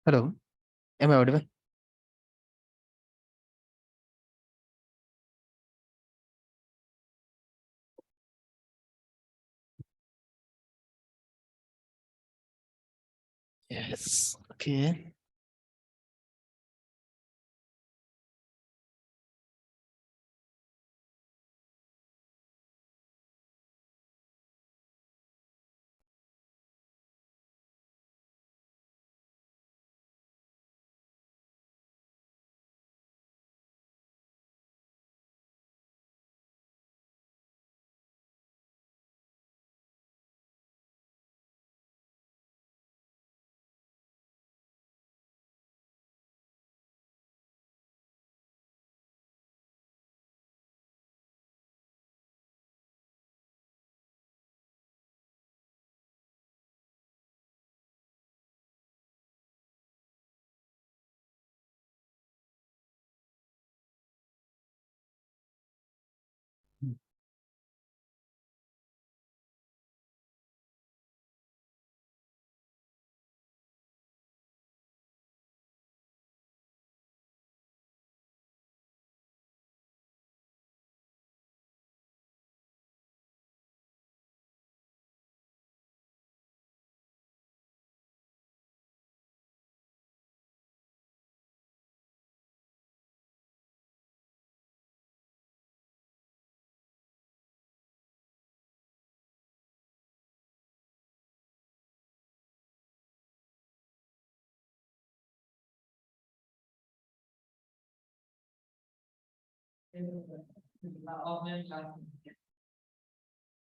Hello, am I audible? Yes. Okay.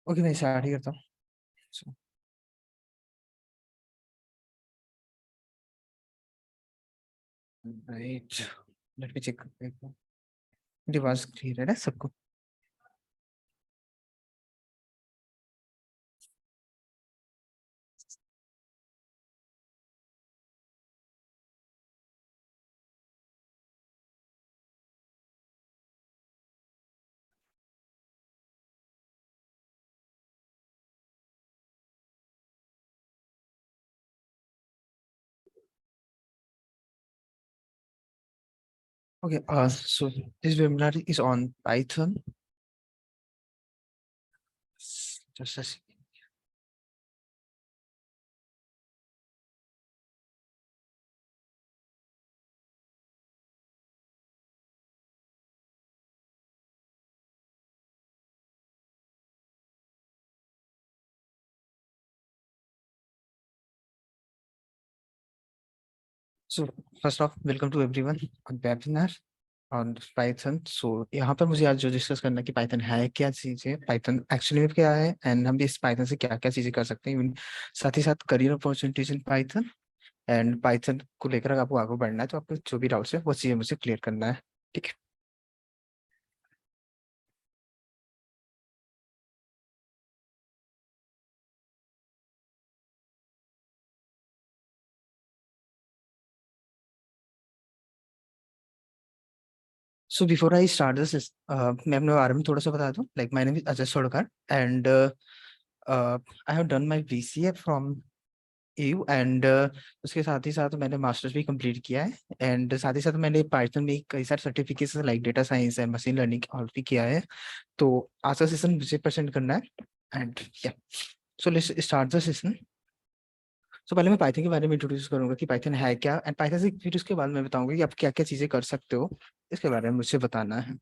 Okay, मैं start ही करता हूँ. So, right. Let me check. मेरी आवाज क्लियर है ना सबको? Okay. So this webinar is on Python. Just a second. So first off, welcome to everyone on webinar on Python. So यहाँ पर मुझे आज जो डिस्कस करना है कि पाइथन है क्या चीज़ है, पाइथन एक्चुअली में क्या है, एंड हम इस पाइथन से क्या क्या चीज़ें कर सकते हैं, साथ ही साथ career opportunities in Python. And Python को लेकर अगर आपको आगे बढ़ना है तो आपको जो भी डाउट्स है वो चीज़ें मुझे क्लियर करना है. ठीक है. So before I start this, मैं अपने बारे में थोड़ा सा बता दूं. Like my name is Ajay Sodkar and I have done my BCA from AU. And उसके साथ ही साथ मैंने मास्टर्स भी कंप्लीट किया है. एंड साथ ही साथ मैंने पाइथन में कई सारे certificates like data science and machine learning और भी किया है. तो आज का सेशन मुझे प्रेजेंट करना है. एंड या so let's start the session. So पहले मैं पाइथन के बारे में इंट्रोड्यूस करूंगा कि पाइथन है क्या, एंड पाइथन से फिर उसके बाद मैं बताऊंगा कि आप क्या क्या चीज़ें कर सकते हो. इसके बारे में मुझे बताना है.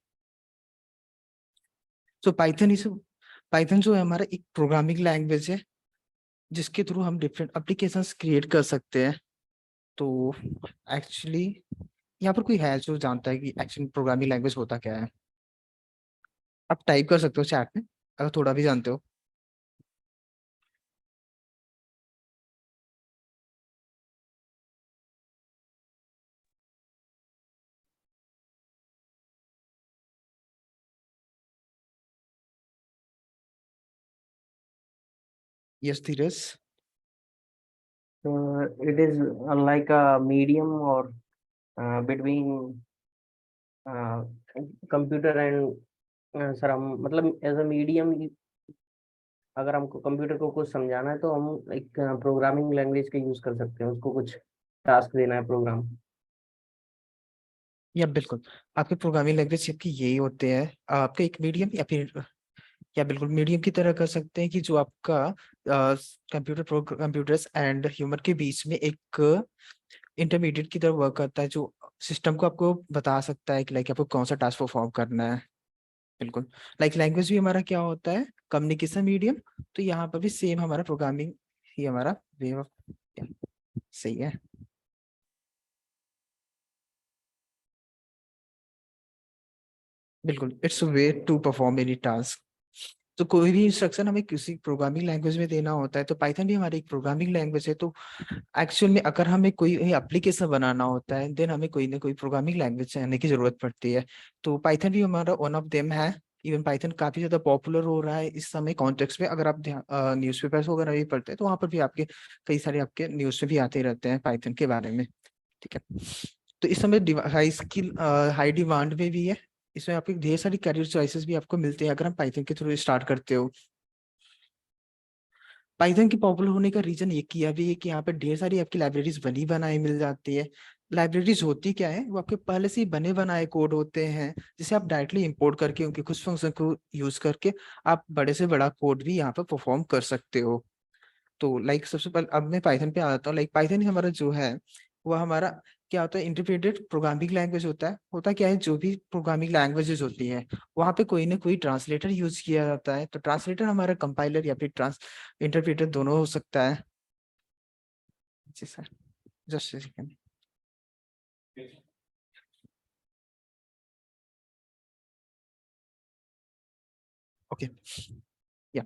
सो पाइथन जो है हमारा एक प्रोग्रामिंग लैंग्वेज है जिसके थ्रू हम डिफरेंट एप्लीकेशंस क्रिएट कर सकते हैं. तो एक्चुअली यहाँ पर कोई है जो जानता है कि एक्चुअली प्रोग्रामिंग लैंग्वेज होता क्या है? आप टाइप कर सकते हो चैट में अगर थोड़ा भी जानते हो. Yes Dheeraj. It is like a medium or between uh, computer and sir हम मतलब एज अ मीडियम. अगर हमको कंप्यूटर को कुछ समझाना है तो हम एक प्रोग्रामिंग लैंग्वेज का यूज कर सकते हैं उसको कुछ टास्क देना है प्रोग्राम। या बिल्कुल, आपके प्रोग्रामिंग लैंग्वेज आपकी यही होते हैं, आपका एक मीडियम या फिर या बिल्कुल मीडियम की तरह कर सकते हैं कि जो आपका कंप्यूटर्स एंड ह्यूमन के बीच में एक इंटरमीडिएट की तरह वर्क करता है, जो सिस्टम को आपको बता सकता है कि लाइक आपको कौन सा टास्क परफॉर्म करना है। बिल्कुल, लाइक लैंग्वेज भी हमारा क्या होता है, कम्युनिकेशन मीडियम। तो यहाँ पर भी सेम हमारा प्रोग्रामिंग ही हमारा वे ऑफ, सही है। बिल्कुल, it's way to perform any task. तो कोई भी इंस्ट्रक्शन हमें किसी प्रोग्रामिंग लैंग्वेज में देना होता है, तो पाइथन भी हमारी एक प्रोग्रामिंग लैंग्वेज है। तो एक्चुअल में अगर हमें कोई एप्लीकेशन बनाना होता है, देन हमें कोई ना कोई प्रोग्रामिंग लैंग्वेज जानने की जरूरत पड़ती है। तो पाइथन भी हमारा वन ऑफ देम है। इवन पाइथन काफी ज्यादा पॉपुलर हो रहा है इस समय कॉन्टेक्स्ट में। अगर आप न्यूज़पेपर्स वगैरह भी पढ़ते हैं तो वहां पर भी आपके कई सारे आपके न्यूज़ में भी आते रहते हैं पाइथन के बारे में। ठीक है, तो इस समय डिवाइस की हाई डिमांड में भी है। इसमें आपके ढेर सारी करियर चॉइसेस भी आपको मिलते हैं अगर हम पाइथन के थ्रू स्टार्ट करते हो। पाइथन के पॉपुलर होने का रीजन ये किया भी है कि यहाँ पे ढेर सारी आपकी लाइब्रेरीज बनी बनाई मिल जाती है। लाइब्रेरीज होती क्या है, वो आपके पहले से ही बने बनाए कोड होते हैं, जिसे आप डायरेक्टली इंपोर्ट करके उनके कुछ फंक्शन को यूज करके आप बड़े से बड़ा कोड भी यहाँ पर परफॉर्म कर सकते हो। तो लाइक सबसे पहले अब मैं पाइथन पे आ जाता हूँ। लाइक पाइथन ही हमारा जो है, वो हमारा क्या होता है, इंटरप्रेटेड प्रोग्रामिंग लैंग्वेज होता है। होता क्या है, जो भी प्रोग्रामिंग लैंग्वेजेस होती है वहाँ पे कोई ना कोई ट्रांसलेटर यूज किया जाता है। तो ट्रांसलेटर हमारा कंपाइलर या फिर ट्रांस इंटरप्रेटर दोनों हो सकता है। जी सर, जस्ट सेकंड। ओके, या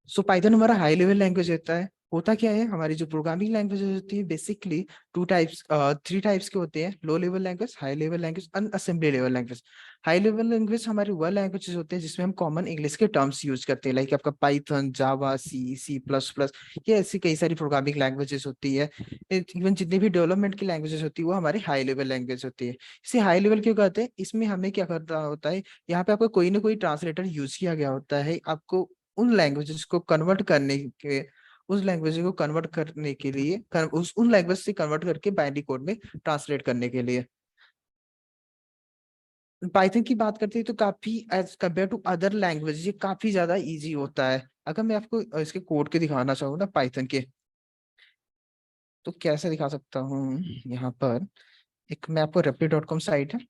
सो पाइथन हमारा हाई लेवल लैंग्वेज होता है। होता क्या है, हमारी जो प्रोग्रामिंग लैंग्वेज होती है basically two types, three types के होते हैं, low level language, high level language, and assembly level language. High level language हमारे वह लैंग्वेजेस होते हैं जिसमें हम कॉमन इंग्लिश के टर्म्स यूज करते हैं, लाइक आपका पाइथन, जावा, सी प्लस प्लस। ये ऐसी कई सारी प्रोग्रामिंग लैंग्वेजेस होती है। इवन जितनी भी डेवलपमेंट की लैंग्वेजेस होती है वो हमारी हाई लेवल लैंग्वेज होती है। इसे हाई लेवल क्यों कहते हैं, इसमें हमें क्या करना होता है, यहाँ पे आपको कोई ना कोई ट्रांसलेटर यूज किया गया होता है आपको उन लैंग्वेजेस को कन्वर्ट करने के, उस लैंग्वेज को कन्वर्ट करने के लिए उस उन लैंग्वेज से कन्वर्ट करके बाइनरी कोड में ट्रांसलेट करने के लिए। पाइथन की बात करते हैं तो काफी as compare to other language ये काफी ज्यादा इजी होता है। अगर मैं आपको इसके कोड के दिखाना चाहूँ ना पाइथन के, तो कैसे दिखा सकता हूँ। यहाँ पर एक मैं आपको replit.com साइट है,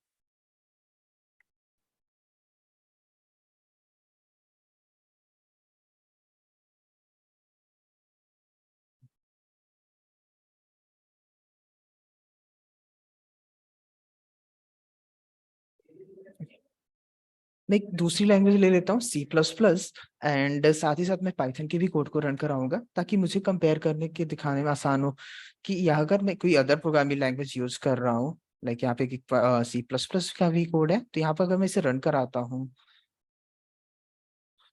मैं एक दूसरी लैंग्वेज ले लेता हूँ C++। एंड साथ ही साथ मैं पाइथन के भी कोड को रन कराऊंगा ताकि मुझे कंपेयर करने के दिखाने में आसान हो कि यह अगर मैं कोई अदर प्रोग्रामिंग लैंग्वेज यूज कर रहा हूँ, लाइक यहाँ पे C++ का भी कोड है, तो यहाँ पर अगर मैं इसे रन कराता हूँ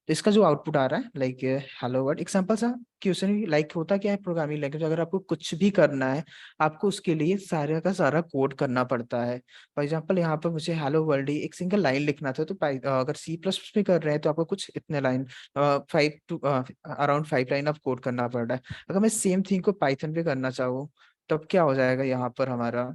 तो इसका जो आउटपुट आ रहा है लाइक हेलो वर्ड, एग्जांपल सा क्वेश्चन। लाइक होता क्या है, प्रोग्रामिंग लैंग्वेज अगर आपको कुछ भी करना है आपको उसके लिए सारा का सारा कोड करना पड़ता है। फॉर एग्जांपल यहाँ पर मुझे हेलो वर्ल्ड ही एक सिंगल लाइन लिखना था, तो अगर C++ में कर रहे हैं तो आपको कुछ इतने line, 5 to around 5 line of code करना पड़ रहा है। अगर मैं सेम थिंग को पाइथन पे करना चाहूँ तब क्या हो जाएगा यहाँ पर हमारा,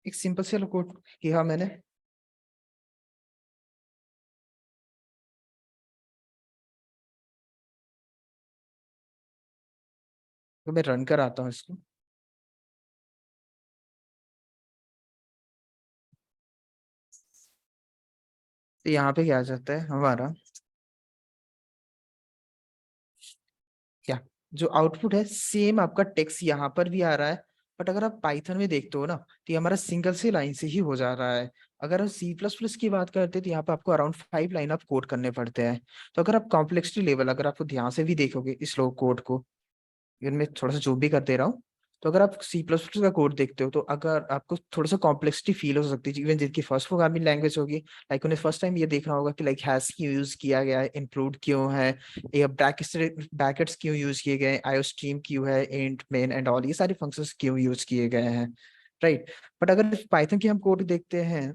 एक सिंपल से कोड किया मैंने। तो मैं रन कराता हूँ इसको, तो यहाँ पे क्या आ जाता है हमारा, क्या जो आउटपुट है सेम आपका टेक्स्ट यहाँ पर भी आ रहा है। बट अगर आप पाइथन में देखते हो ना तो ये हमारा सिंगल से लाइन से ही हो जा रहा है। अगर हम C++ की बात करते हैं तो यहाँ पे आपको अराउंड 5 लाइन ऑफ कोड करने पड़ते हैं। तो अगर आप कॉम्प्लेक्सिटी लेवल अगर आपको ध्यान से भी देखोगे इस लो कोड को, इवन मैं थोड़ा सा जूम भी कर दे रहा हूँ, तो अगर आप C++ का कोड देखते हो तो अगर आपको थोड़ा सा कॉम्प्लेक्सिटी फील हो सकती है, इवन जिनकी फर्स्ट प्रोग्रामिंग लैंग्वेज होगी, लाइक उन्हें फर्स्ट टाइम ये देखना होगा कि लाइक हैश क्यों यूज किया गया है, इंक्लूड क्यों है, ये ब्रैकेट्स क्यों यूज किए गए, आईओ स्ट्रीम क्यों है, इंट मेन एंड ऑल ये सारे फंक्शंस क्यों यूज किए गए हैं, राइट। बट अगर पाइथन की हम कोड देखते हैं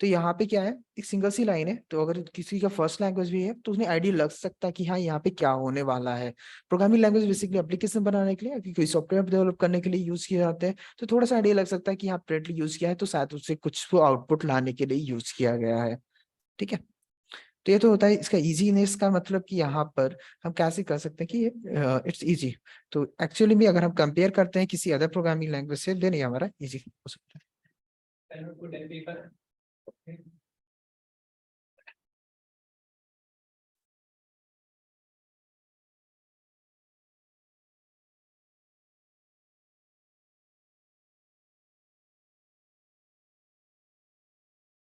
तो यहाँ पे क्या है, एक सिंगल सी लाइन है, तो अगर किसी का फर्स्ट लैंग्वेज भी है तो उसने आइडिया लग सकता है कि हाँ यहाँ पे क्या होने वाला है। प्रोग्रामिंग लैंग्वेज बेसिकली एप्लीकेशन बनाने के लिए, कि कोई सॉफ्टवेयर डेवलप करने के लिए यूज किए जाते हैं, तो थोड़ा सा आइडिया लग सकता है कि हाँ अपडेटली यूज किया है, तो शायद उससे कुछ आउटपुट लाने के लिए यूज किया गया है। ठीक है, तो ये तो होता है इसका इजीनेस का मतलब, कि यहाँ पर हम कैसे कर सकते हैं कि इट्स इजी। तो एक्चुअली भी अगर हम कंपेयर करते हैं किसी अदर प्रोग्रामिंग लैंग्वेज से, देन ये हमारा इजी हो सकता है।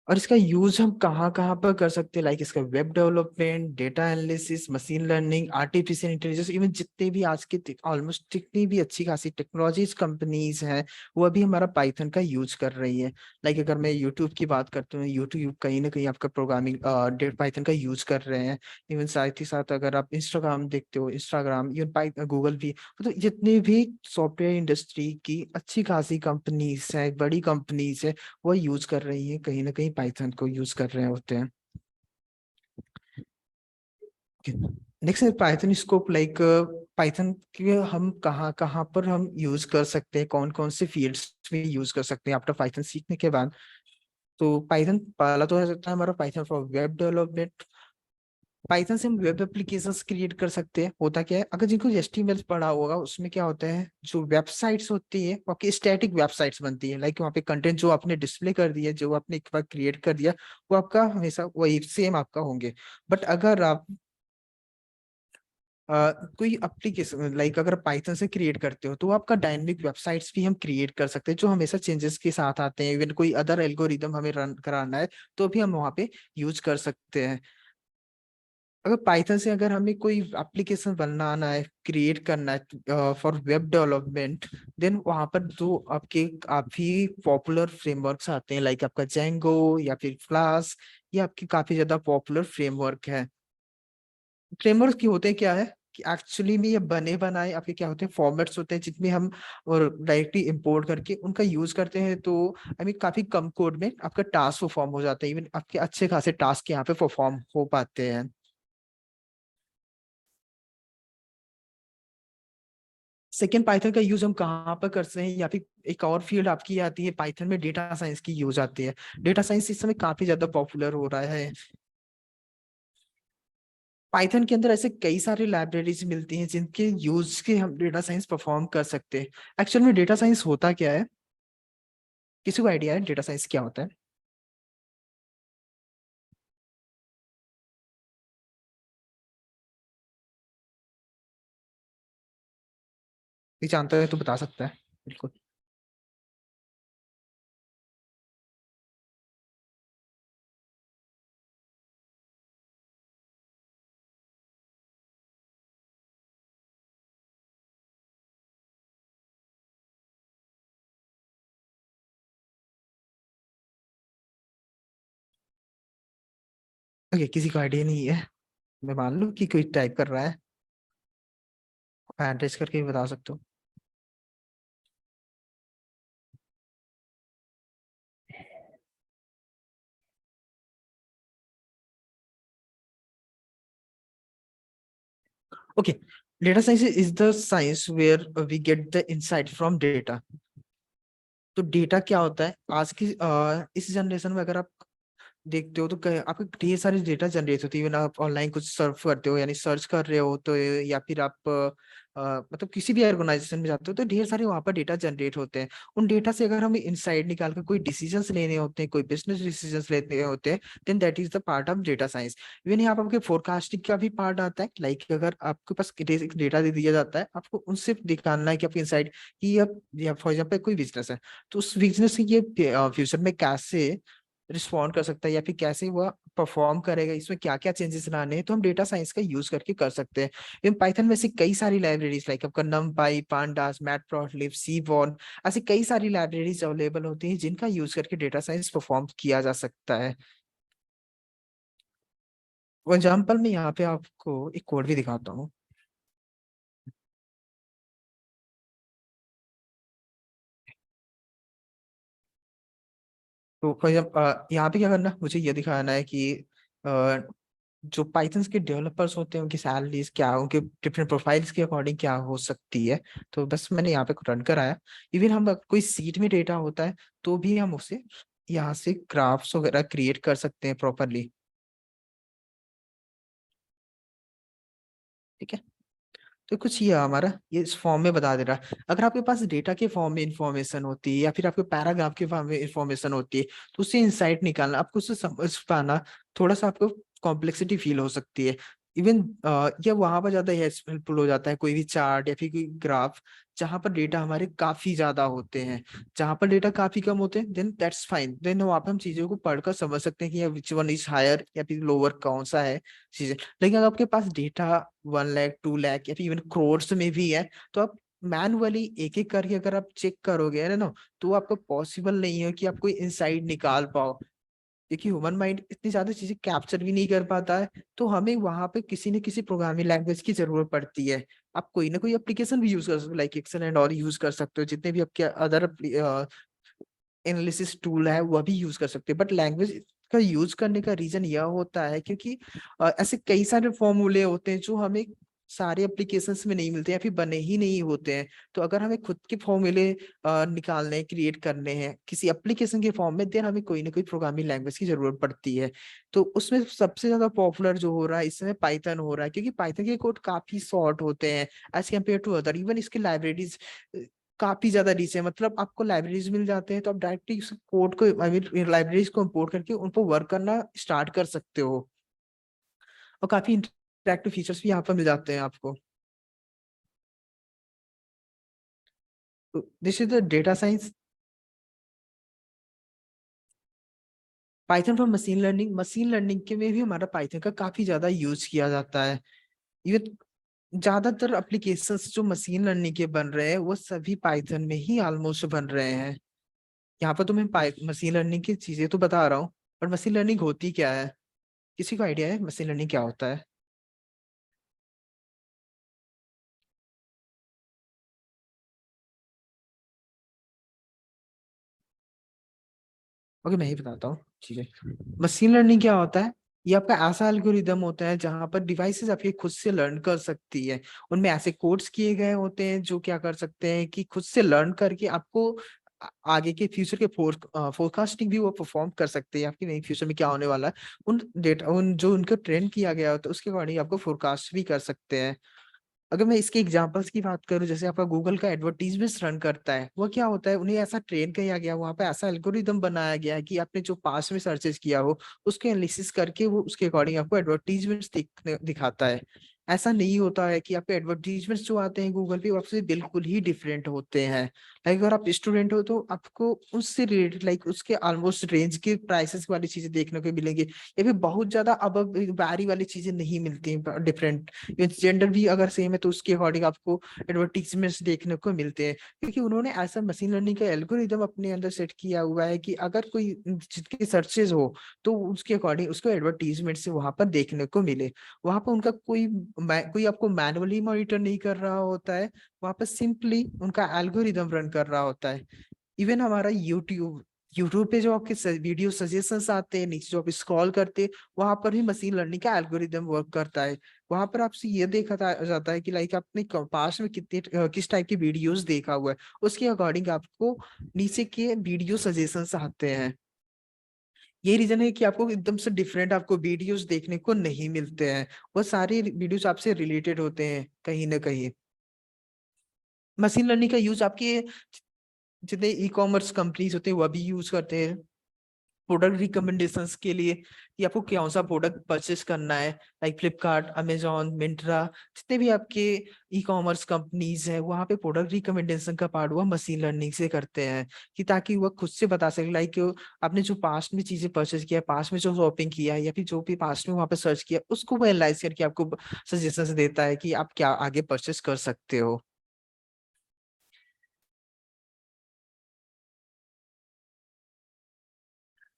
और इसका यूज हम कहाँ कहाँ पर कर सकते हैं, लाइक इसका web development, data analysis, machine learning, artificial intelligence, even जितने भी आज के ऑलमोस्ट जितनी भी अच्छी खासी टेक्नोलॉजीज कंपनीज हैं, वो अभी हमारा पाइथन का यूज कर रही है। लाइक अगर मैं यूट्यूब की बात करता हूँ, यूट्यूब कहीं ना कहीं आपका प्रोग्रामिंग पाइथन का यूज कर रहे हैं। इवन साथ ही साथ अगर आप इंस्टाग्राम देखते हो, इंस्टाग्राम इवन गूगल भी, तो जितनी भी सॉफ्टवेयर इंडस्ट्री की अच्छी खासी कंपनीज है, बड़ी कंपनीज है, वो यूज कर रही है, कहीं ना कहीं पाइथन को यूज कर रहे होते हैं। नेक्स्ट है पाइथन स्कोप, लाइक पाइथन के हम कहाँ कहाँ पर हम यूज कर सकते हैं, कौन कौन से फील्ड्स में यूज कर सकते हैं आफ्टर पाइथन सीखने के बाद। तो पाइथन पहला तो हो सकता है हमारा Python for web development. Python से हम वेब एप्लीकेशंस क्रिएट कर सकते हैं। होता क्या है, अगर जिनको एचटीएमएल पढ़ा होगा, उसमें क्या होता है, जो वेबसाइट्स होती है वो आपकी स्टैटिक वेबसाइट्स बनती है, लाइक वहाँ पे कंटेंट जो आपने डिस्प्ले कर दिया, जो आपने एक बार क्रिएट कर दिया, वो आपका हमेशा वही सेम आपका होंगे। बट अगर आप कोई एप्लीकेशन लाइक अगर पाइथन से क्रिएट करते हो, तो आपका डायनेमिक वेबसाइट्स भी हम क्रिएट कर सकते हैं, जो हमेशा चेंजेस के साथ आते हैं। इवन कोई अदर एल्गोरिदम हमें रन कराना है, तो भी हम वहाँ पे यूज कर सकते हैं। अगर पाइथन से अगर हमें कोई एप्लीकेशन बनाना है, क्रिएट करना है फॉर वेब डेवलपमेंट, देन वहां पर जो आपके काफी पॉपुलर फ्रेमवर्क्स आते हैं, लाइक आपका जेंगो या फिर फ्लास्क, ये आपके काफी ज्यादा पॉपुलर फ्रेमवर्क है। फ्रेमवर्क की होते हैं क्या है, कि एक्चुअली में ये बने बनाए आपके क्या होते हैं, फॉर्मेट्स होते हैं, जिसमें हम और डायरेक्टली इंपोर्ट करके उनका यूज करते हैं। तो आई मीन काफी कम कोड में आपका टास्क परफॉर्म हो जाता है, इवन आपके अच्छे खासे टास्क यहाँ पे परफॉर्म हो पाते हैं। सेकेंड, पाइथन का यूज हम कहाँ पर करते हैं, या फिर एक और फील्ड आपकी आती है पाइथन में, डेटा साइंस की यूज आती है। डेटा साइंस इस समय काफी ज्यादा पॉपुलर हो रहा है। पाइथन के अंदर ऐसे कई सारी लाइब्रेरीज मिलती हैं जिनके यूज के हम डेटा साइंस परफॉर्म कर सकते हैं। एक्चुअल में डेटा साइंस होता क्या है, किसी को आइडिया है डेटा साइंस क्या होता है? ये जानता है तो बता सकता है, बिल्कुल। ओके, किसी को आइडिया नहीं है, मैं मान लूं कि कोई टाइप कर रहा है, एड्रेस करके भी बता सकते हो। Okay, data science is the science where we get the insight from data. तो डेटा क्या होता है, आज की इस जनरेशन में अगर आप देखते हो, तो आपके ढेर सारी डेटा जनरेट होती है। इवन आप ऑनलाइन कुछ सर्फ करते हो, यानी सर्च कर रहे हो, तो या फिर आप मतलब किसी भी ऑर्गेनाइजेशन में जाते हो, तो ढेर सारे वहां पर डेटा जनरेट होते हैं। उन डेटा से अगर हमें इनसाइड निकाल कर कोई डिसीजंस लेने होते हैं, कोई बिजनेस डिसीजंस लेने होते हैं, then that is the part of data science. Even यहाँ पर आपके फोरकास्टिंग का भी पार्ट आता है, लाइक अगर आपके पास डेटा दे दिया जाता है, आपको उनसे निकालना है कि आपके इनसाइड, कि अब या फॉर एग्जाम्पल कोई बिजनेस है, तो उस बिजनेस से ये फ्यूचर में कैसे रिस्पॉन्ड कर सकता है, या फिर कैसे वह परफॉर्म करेगा, इसमें क्या क्या चेंजेस लाने हैं, तो हम डेटा साइंस का यूज करके कर सकते हैं। इन पाइथन में से कई सारी लाइब्रेरीज, लाइक आपका नमपाई, पांडास, मैटप्लॉटलिब, सीबॉर्न, ऐसी कई सारी लाइब्रेरीज अवेलेबल होती हैं जिनका यूज करके डेटा साइंस परफॉर्म किया जा सकता है। फॉर एग्जाम्पल मैं यहाँ पे आपको एक कोड भी दिखाता हूँ। तो फॉर एग्जाम्पल यहाँ पे क्या करना, मुझे ये दिखाना है कि जो पाइथन के डेवलपर्स होते हैं उनकी सैलरीज क्या, उनके डिफरेंट प्रोफाइल्स के अकॉर्डिंग क्या हो सकती है। तो बस मैंने यहाँ पे रन कराया। इवन हम कोई सीट में डेटा होता है तो भी हम उसे यहाँ से ग्राफ्स वगैरह क्रिएट कर सकते हैं प्रॉपरली। ठीक है, तो कुछ ये हमारा ये इस फॉर्म में बता दे रहा है। अगर आपके पास डेटा के फॉर्म में इंफॉर्मेशन होती है या फिर आपके पैराग्राफ के फॉर्म में इंफॉर्मेशन होती है तो उससे इंसाइट निकालना, आपको उससे समझ पाना थोड़ा सा आपको कॉम्प्लेक्सिटी फील हो सकती है। इवन ये वहां पर ज्यादा हेल्पफुल हो जाता है कोई भी चार्ट या फिर कोई ग्राफ जहां पर डेटा हमारे काफी ज्यादा होते हैं। जहां पर डेटा काफी कम होते हैं देन दैट्स फाइन, देन वहां पर हम चीजों को पढ़कर समझ सकते हैं कि विच वन इज हायर या फिर लोअर कौन सा है चीजें। लेकिन अगर आपके पास डेटा 1 लाख 2 लाख या फिर इवन करोड़ में भी है तो आप मैनुअली एक एक करके अगर आप चेक करोगे है ना, तो आपको पॉसिबल नहीं है कि आप कोई इंसाइट निकाल पाओ, क्योंकि ह्यूमन माइंड इतनी ज्यादा चीजें कैप्चर भी नहीं कर पाता है। तो हमें वहां पे किसी न किसी प्रोग्रामिंग लैंग्वेज की जरूरत पड़ती है। आप कोई ना कोई एप्लीकेशन भी यूज कर सकते हो, लाइक एक्सेल एंड और यूज कर सकते हो, जितने भी आपके अदर एनालिसिस टूल है वह भी यूज कर सकते हैं। बट लैंग्वेज का यूज करने का रीजन यह होता है क्योंकि ऐसे कई सारे फॉर्मूले होते हैं जो हमें सारे एप्लीकेशंस में नहीं मिलते या फिर बने ही नहीं होते हैं। तो अगर हमें खुद के फॉर्मूले निकालने क्रिएट करने हैं किसी एप्लीकेशन के फॉर्म में, देन हमें कोई ना कोई प्रोग्रामिंग लैंग्वेज की जरूरत पड़ती है। तो उसमें सबसे ज्यादा पॉपुलर जो हो रहा है इस समय पाइथन हो रहा है, क्योंकि पाइथन के कोड काफी शॉर्ट होते हैं as compare to other. Even इसकी लाइब्रेरीज काफी ज्यादा रीच है, मतलब आपको लाइब्रेरीज मिल जाते हैं तो आप डायरेक्टली उस कोड को आई मीन लाइब्रेरीज को इंपोर्ट करके उन पर वर्क करना स्टार्ट कर सकते हो। और काफी इंटरेक्टिव फीचर्स भी यहाँ पर मिल जाते हैं आपको। तो this is the data science Python for machine learning. Machine learning के में भी हमारा पाइथन का काफी ज्यादा यूज किया जाता है। ये ज्यादातर एप्लीकेशंस जो मशीन लर्निंग के बन रहे हैं वो सभी पाइथन में ही ऑलमोस्ट बन रहे हैं। यहाँ पर तो मैं मशीन लर्निंग की चीजें तो बता रहा हूँ, पर मशीन लर्निंग होती क्या है, किसी को आइडिया है मशीन लर्निंग क्या होता है? ओके, मैं ही बताता हूँ चीजें। मशीन लर्निंग क्या होता है, ये आपका ऐसा एल्गोरिदम होता है जहां पर डिवाइसेस आपके खुद से लर्न कर सकती है। उनमें ऐसे कोड्स किए गए होते हैं जो क्या कर सकते हैं कि खुद से लर्न करके आपको आगे के फ्यूचर के फोरकास्टिंग भी वो परफॉर्म कर सकते हैं, आपकी नहीं फ्यूचर में क्या होने वाला है। उन डेटा उन जो उनको ट्रेन किया गया होता है उसके अकॉर्डिंग आपको फोरकास्ट भी कर सकते हैं। अगर मैं इसके एग्जांपल्स की बात करूं, जैसे आपका गूगल का एडवर्टीजमेंट्स रन करता है, वो क्या होता है उन्हें ऐसा ट्रेन किया गया, वहां पे ऐसा एल्गोरिदम बनाया गया है कि आपने जो पास में सर्चेस किया हो उसके एनालिसिस करके वो उसके अकॉर्डिंग आपको एडवर्टीजमेंट्स दिखाता है। ऐसा नहीं होता है कि आपके एडवर्टीजमेंट्स जो आते हैं गूगल पे वो आपसे बिल्कुल ही डिफरेंट होते हैं। लाइक अगर आप स्टूडेंट हो तो आपको उससे रिलेटेड लाइक उसके ऑलमोस्ट रेंज के प्राइसेस वाली चीजें देखने को मिलेंगे, या फिर बहुत ज्यादा अब वैरी वाली चीजें नहीं मिलती डिफरेंट। जेंडर भी अगर सेम है तो उसके अकॉर्डिंग आपको एडवर्टीजमेंट्स देखने को मिलते हैं, क्योंकि उन्होंने ऐसा मशीन लर्निंग का एल्गोरिदम अपने अंदर सेट किया हुआ है कि अगर कोई जिसके सर्चेज हो तो उसके अकॉर्डिंग उसको एडवर्टीजमेंट से वहां पर देखने को मिले। वहां पर उनका कोई आपको मैनुअली मॉनिटर नहीं कर रहा होता है, वहां पर सिंपली उनका एल्गोरिदम रन कर रहा होता है। इवन हमारा यूट्यूब यूट्यूब पे जो आपके वीडियो सजेशंस आते हैं नीचे जो आप स्क्रॉल करते हैं, वहां पर भी मशीन लर्निंग का एल्गोरिदम वर्क करता है। वहां पर आपसे ये देखा जाता है कि लाइक आपने पास में कितने किस टाइप की वीडियोस देखा हुआ है, उसके अकॉर्डिंग आपको नीचे के वीडियो सजेशंस आते हैं। ये रीजन है कि आपको एकदम से डिफरेंट आपको वीडियोस देखने को नहीं मिलते हैं, वो सारे वीडियोस आपसे रिलेटेड होते हैं कहीं ना कहीं। मशीन लर्निंग का यूज आपके जितने ई कॉमर्स कंपनीज होते हैं वह भी यूज करते हैं प्रोडक्ट रिकमेंडेशंस के लिए, कि आपको कौन सा प्रोडक्ट परचेस करना है। लाइक फ्लिपकार्ट, अमेजोन, मिंत्रा, जितने भी आपके ई कॉमर्स कंपनीज हैं वहाँ पे प्रोडक्ट रिकमेंडेशन का पार्ट हुआ मशीन लर्निंग से करते हैं, कि ताकि वह खुद से बता सके लाइक आपने जो पास्ट में चीजें परचेस किया है, पास्ट में जो शॉपिंग किया है या फिर जो भी पास्ट में वहाँ पे सर्च किया उसको वो एनालाइज करके आपको सजेशन देता है कि आप क्या आगे परचेस कर सकते हो।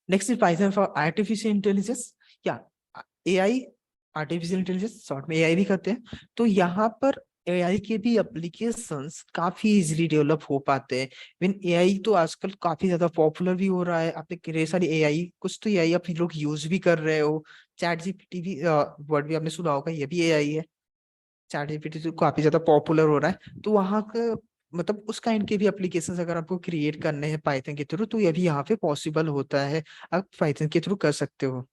Next is Python for artificial intelligence, या एआई, आर्टिफिशियल इंटेलिजेंस शॉर्ट में एआई भी कहते हैं। तो यहाँ पर एआई के भी एप्लीकेशंस काफी इजीली डेवलप हो पाते हैं। इवन एआई तो आजकल काफी ज्यादा पॉपुलर भी हो रहा है। आपने कई सारी एआई, कुछ तो एआई आप लोग यूज भी कर रहे हो। चैट जीपीटी भी वर्ड भी आपने सुना होगा, ये भी एआई है। चैट जीपीटी तो काफी ज्यादा पॉपुलर हो रहा है, तो वहाँ का मतलब उस काइंड के भी एप्लीकेशंस अगर आपको क्रिएट करने हैं पाइथन के थ्रू, तो ये भी यहाँ पे पॉसिबल होता है। आप पाइथन के थ्रू कर सकते हो।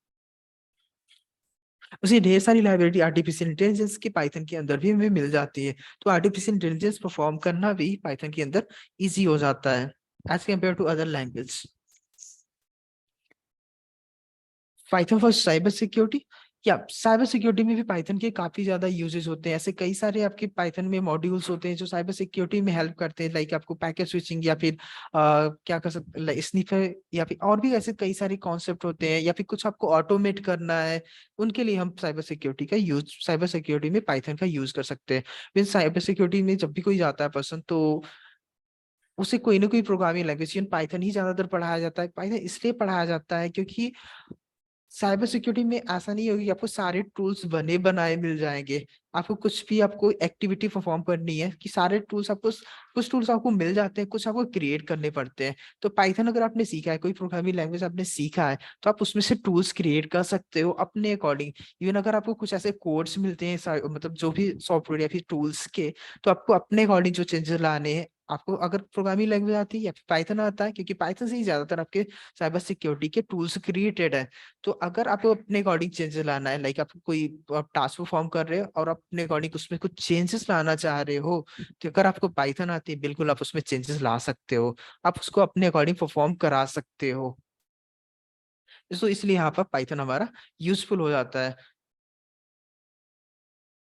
उसे ढेर सारी लाइब्रेरी आर्टिफिशियल इंटेलिजेंस के पाइथन के अंदर भी हमें मिल जाती है। तो आर्टिफिशियल इंटेलिजेंस परफॉर्म करना भी पाइथन के अंदर इजी हो जाता है as compare to other language. Python for cyber security, या साइबर सिक्योरिटी में भी पाइथन के काफी ज्यादा यूजेस होते हैं। ऐसे कई सारे आपके पाइथन में मॉड्यूल्स होते हैं जो साइबर सिक्योरिटी में हेल्प करते हैं, लाइक आपको पैकेट स्विचिंग, या फिर क्या कर सकते स्नीफर, या फिर और भी ऐसे कई सारे कॉन्सेप्ट होते हैं, या फिर कुछ आपको ऑटोमेट करना है, उनके लिए हम साइबर सिक्योरिटी में पाइथन का यूज कर सकते हैं। फिर साइबर सिक्योरिटी में जब भी कोई जाता है पर्सन, तो उसे कोई ना कोई प्रोग्रामिंग लैंग्वेज पाइथन ही ज्यादातर पढ़ाया जाता है। पाइथन इसलिए पढ़ाया जाता है क्योंकि साइबर सिक्योरिटी में ऐसा नहीं होगी कि आपको सारे टूल्स बने बनाए मिल जाएंगे। आपको कुछ भी आपको एक्टिविटी परफॉर्म करनी है कि सारे टूल्स आपको, कुछ टूल्स आपको मिल जाते हैं, कुछ आपको क्रिएट करने पड़ते हैं। तो पाइथन अगर आपने सीखा है, कोई प्रोग्रामिंग लैंग्वेज आपने सीखा है, तो आप उसमें से टूल्स क्रिएट कर सकते हो अपने अकॉर्डिंग। इवन अगर आपको कुछ ऐसे कोड्स मिलते हैं मतलब जो भी सॉफ्टवेयर या फिर टूल्स के, तो आपको अपने अकॉर्डिंग जो चेंजेस लाने हैं, आपको अगर प्रोग्रामिंग लैंग्वेज आती है या फिर पाइथन आता है, क्योंकि पाइथन से ही ज्यादातर आपके साइबर सिक्योरिटी के टूल्स क्रिएटेड है। तो अगर आपको अपने अकॉर्डिंग चेंजेस लाना है, लाइक आपको कोई आप टास्क परफॉर्म कर रहे हो और अपने अकॉर्डिंग उसमें कुछ चेंजेस लाना चाह रहे हो, तो अगर आपको पाइथन आती है, बिल्कुल आप उसमें चेंजेस ला सकते हो। आप उसको अपने अकॉर्डिंग परफॉर्म करा सकते हो। तो इसलिए यहाँ पर पाइथन हमारा यूजफुल हो जाता है।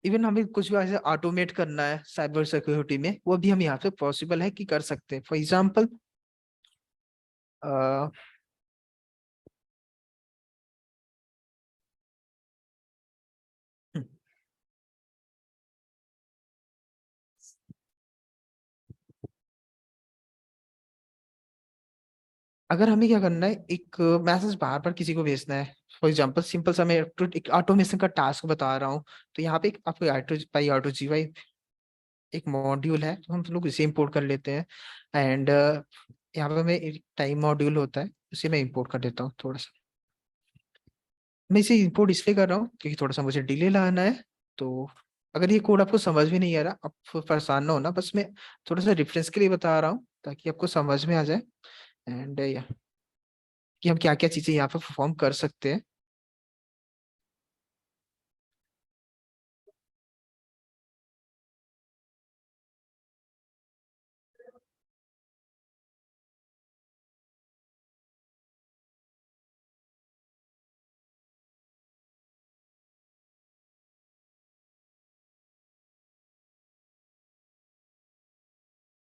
इवन हमें कुछ भी ऐसे ऑटोमेट करना है साइबर सिक्योरिटी में, वो भी हम यहाँ पे पॉसिबल है कि कर सकते हैं। फॉर एग्जाम्पल, अगर हमें क्या करना है, एक मैसेज बार बार किसी को भेजना है, फॉर एग्जांपल सिंपल सा मैं एक ऑटोमेशन का टास्क बता रहा हूँ, तो यहाँ पे एक आपको ऑटो जी वाई एक मॉड्यूल है, तो हम लोग इसे इंपोर्ट कर लेते हैं। एंड यहाँ पे मैं एक टाइम मॉड्यूल होता है, उसे मैं इंपोर्ट कर देता हूँ थोड़ा सा। मैं इसे इंपोर्ट इसलिए कर रहा हूँ क्योंकि थोड़ा सा मुझे डिले लाना है। तो अगर ये कोड आपको समझ में नहीं आ रहा, आप परेशान ना होना, बस मैं थोड़ा सा रेफरेंस के लिए बता रहा हूँ ताकि आपको समझ में आ जाए। एंड कि हम क्या क्या चीजें यहाँ पे परफॉर्म कर सकते हैं।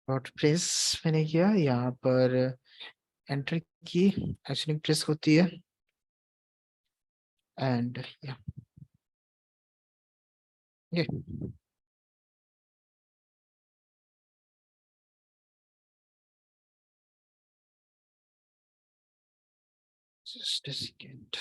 वर्डप्रेस मैंने किया यहाँ पर, एंटर की, एक्चुअली प्रेस होती है। एंड ये just a second.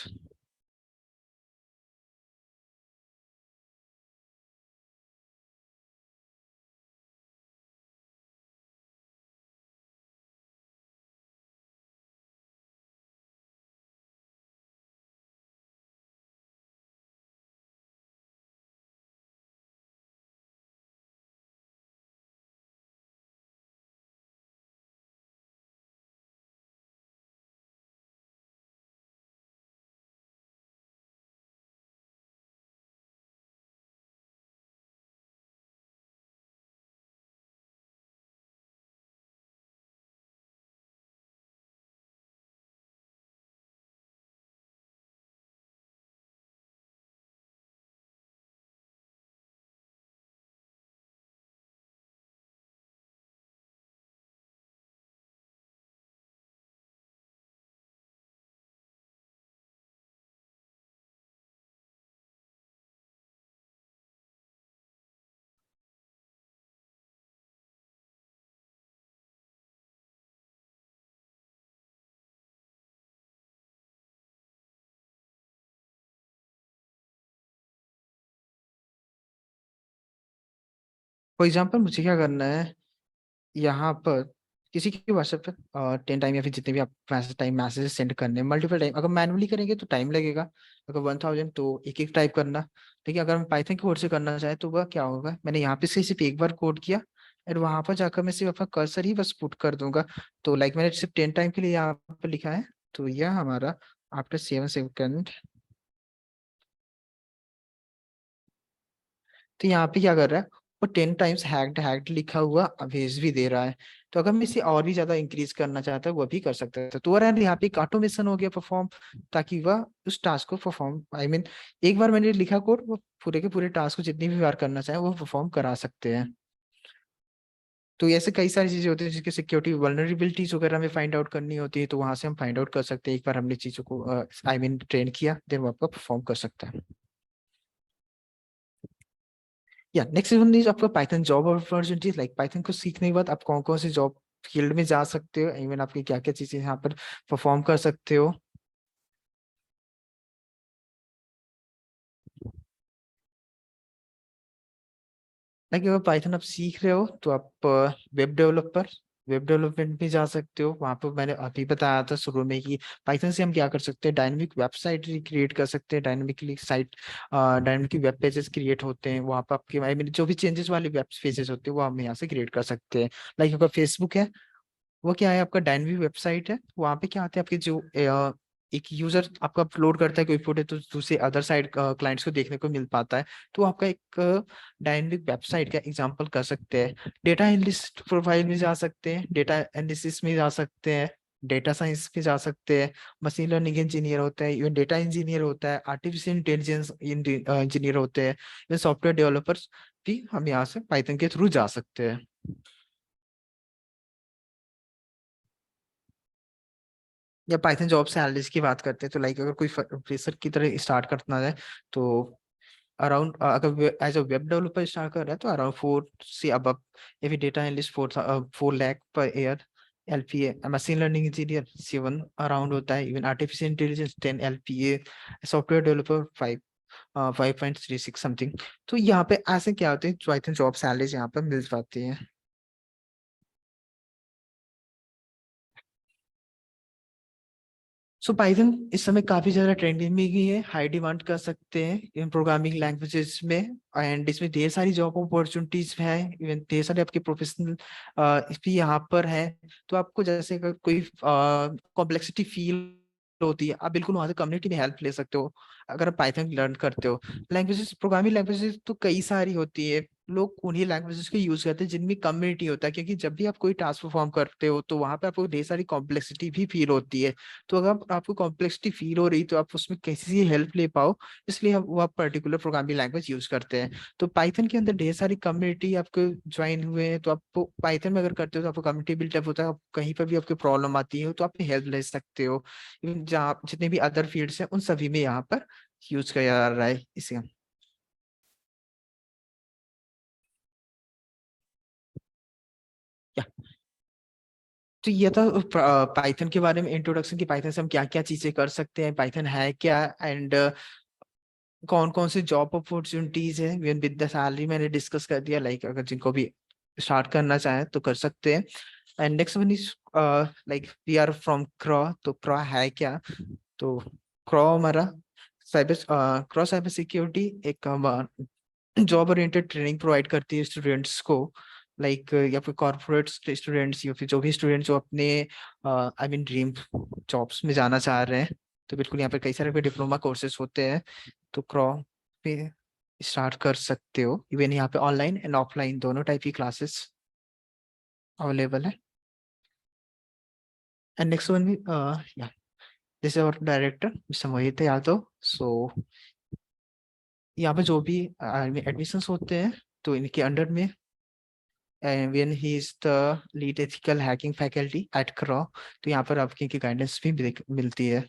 For example मुझे क्या करना है, यहाँ पर किसी की व्हाट्सएप पर 10 टाइम या फिर जितने भी आप टाइम मैसेज सेंड करने हैं, मल्टीपल टाइम। अगर मैनुअली करेंगे तो टाइम लगेगा, अगर 1000 तो एक एक टाइप करना। लेकिन अगर हम पाइथन की कोड से करना चाहें तो वह क्या होगा, मैंने यहाँ पे से सिर्फ एक बार कोड किया और वहां पर जाकर मैं सिर्फ अपना कर्सर ही बस पुट कर दूंगा। तो लाइक मैंने सिर्फ 10 टाइम के लिए यहाँ पर लिखा है, तो यह हमारा आफ्टर 7 सेकंड। तो यहाँ पे क्या कर रहा है, वो 10 टाइम्स हैक्ड हैक्ड लिखा हुआ भेज भी दे रहा है। तो अगर मैं इसे और भी ज्यादा इंक्रीज करना चाहता है वो भी कर सकता है। तो ओवरऑल यहाँ पे एक ऑटोमेशन हो गया परफॉर्म, ताकि वह उस टास्क को परफॉर्म एक बार मैंने लिखा कोड, वो पूरे के पूरे टास्क को जितनी भी बार करना चाहे वो परफॉर्म करा सकते हैं। तो ऐसे कई सारी चीजें होती है जिसकी सिक्योरिटी वल्नरेबिलिटीज वगैरह हमें फाइंड आउट करनी होती है, तो वहां से हम फाइंड आउट कर सकते हैं। एक बार हमने चीजों को ट्रेन किया, देन वो आपका परफॉर्म कर सकता है। या नेक्स्ट वन इज आपका Python job opportunities. Like Python को सीखने के बाद आप कौन कौन से जॉब फील्ड में जा सकते हो, इवन आपकी क्या क्या चीजें यहाँ पर परफॉर्म कर सकते हो। लाइक अगर पाइथन आप सीख रहे हो तो आप वेब डेवलपमेंट में जा सकते हो। वहां पर मैंने अभी बताया था शुरू में कि पाइथन से हम क्या कर सकते हैं, डायनेमिक वेबसाइट क्रिएट कर सकते हैं, dynamically site dynamically web pages create होते हैं। वहाँ पर आपके जो भी चेंजेस वाले वेब पेजेस होते हैं वो हम यहाँ से क्रिएट कर सकते हैं। लाइक अगर फेसबुक है, वो क्या है, आपका डायनेमिक वेबसाइट है। वहां पे क्या आते हैं आपके जो एक यूजर आपका अपलोड करता है कोई फोटो, तो दूसरे अदर साइड क्लाइंट्स को देखने को मिल पाता है। तो आपका एक डायनेमिक वेबसाइट का एग्जांपल कर सकते हैं। डेटा एनालिस्ट प्रोफाइल में जा सकते हैं, डेटा एनालिसिस में जा सकते हैं, डेटा साइंस में जा सकते हैं, मशीन लर्निंग इंजीनियर होता है, इवन डेटा इंजीनियर होता है, आर्टिफिशियल इंटेलिजेंस इंजीनियर होते हैं, इवन सॉफ्टवेयर डेवलपर्स भी हम यहाँ से पाइथन के थ्रू जा सकते हैं। या पाइथन जॉब सैलरीज की बात करते हैं, तो लाइक अगर कोई फ्रेशर की तरह स्टार्ट करना है तो अराउंड, अगर as a web developer start कर रहा है तो अराउंड 4 से अब, या फिर data analyst 4 lakh per year. LPA machine learning engineer 7 around होता है, even artificial intelligence 10 LPA, software developer 5.36 something. तो यहाँ पे ऐसे क्या होते हैं, पाइथन जॉब सैलरीज यहाँ पे मिल पाती है। सो पाइथन इस समय काफी ज्यादा ट्रेंडिंग में भी है, हाई डिमांड कर सकते हैं इन प्रोग्रामिंग लैंग्वेजेस में। एंड इसमें ढेर सारी जॉब अपॉर्चुनिटीज है, इवन ढेर सारे आपके प्रोफेशनल भी यहाँ पर है। तो आपको जैसे अगर कोई कॉम्प्लेक्सिटी फील होती है, आप बिल्कुल वहां से कम्युनिटी में हेल्प ले सकते हो अगर आप पाइथन लर्न करते हो। लैंग्वेजेस, प्रोग्रामिंग लैंग्वेजेस तो कई सारी होती है, लोग उन्हीं लैंग्वेजेस को यूज करते हैं जिनमें कम्युनिटी होता है, क्योंकि जब भी आप कोई टास्क परफॉर्म करते हो तो वहां पे आपको ढेर सारी कॉम्प्लेक्सिटी भी फील होती है। तो अगर आपको कॉम्प्लेक्सिटी फील हो रही तो आप उसमें किसी से हेल्प ले पाओ, इसलिए हम वो आप पर्टिकुलर प्रोग्रामिंग लैंग्वेज यूज करते हैं। तो पाइथन के अंदर ढेर सारी कम्युनिटी आपको ज्वाइन हुए हैं, तो आपको पाइथन में अगर करते हो तो आपको कम्युनिटी बिल्डअप होता है, आप कहीं पर भी आपकी प्रॉब्लम आती है तो आप हेल्प ले सकते हो। इवन जहाँ जितने भी अदर फील्ड्स हैं उन सभी में यहाँ पर यूज किया जा रहा है इसे। या तो ये था पाइथन के बारे में इंट्रोडक्शन, की पाइथन से हम क्या क्या चीजें कर सकते हैं, पाइथन है क्या, एंड कौन कौन से जॉब अपॉर्चुनिटीज है विद द सैलरी मैंने डिस्कस कर दिया। लाइक अगर जिनको भी स्टार्ट करना चाहे तो कर सकते हैं। And next one is like we are from Craw, तो क्रॉ है क्या। तो क्रॉ हमारा क्रॉ साइबर सिक्योरिटी एक जॉब ओरिएंटेड ट्रेनिंग प्रोवाइड करती है स्टूडेंट्स को। लाइक या फिर कॉर्पोरेट स्टूडेंट्स या फिर जो भी स्टूडेंट जो अपने ड्रीम जॉब्स में जाना चाह रहे हैं, तो बिल्कुल यहाँ पे कई सारे डिप्लोमा कोर्सेज होते हैं। तो क्रॉ पे स्टार्ट कर सकते हो। इवन यहाँ पे ऑनलाइन एंड ऑफलाइन दोनों टाइप की क्लासेस अवेलेबल है। एंड नेक्स्ट वन या this is our director mister Mohit Yadav. So यहाँ पे जो भी एडमिशंस होते हैं तो इनके अंडर में, and when he is the lead ethical hacking faculty at Craw, तो यहाँ पर आपकी गाइडेंस भी मिलती है।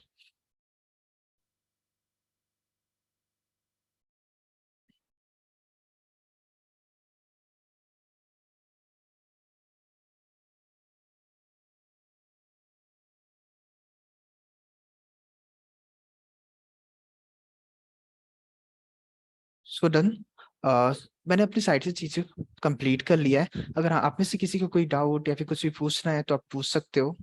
सो डन, मैंने अपनी साइड से चीजें कंप्लीट कर लिया है। अगर आप में से किसी को कोई डाउट या फिर कुछ भी पूछना है तो आप पूछ सकते हो।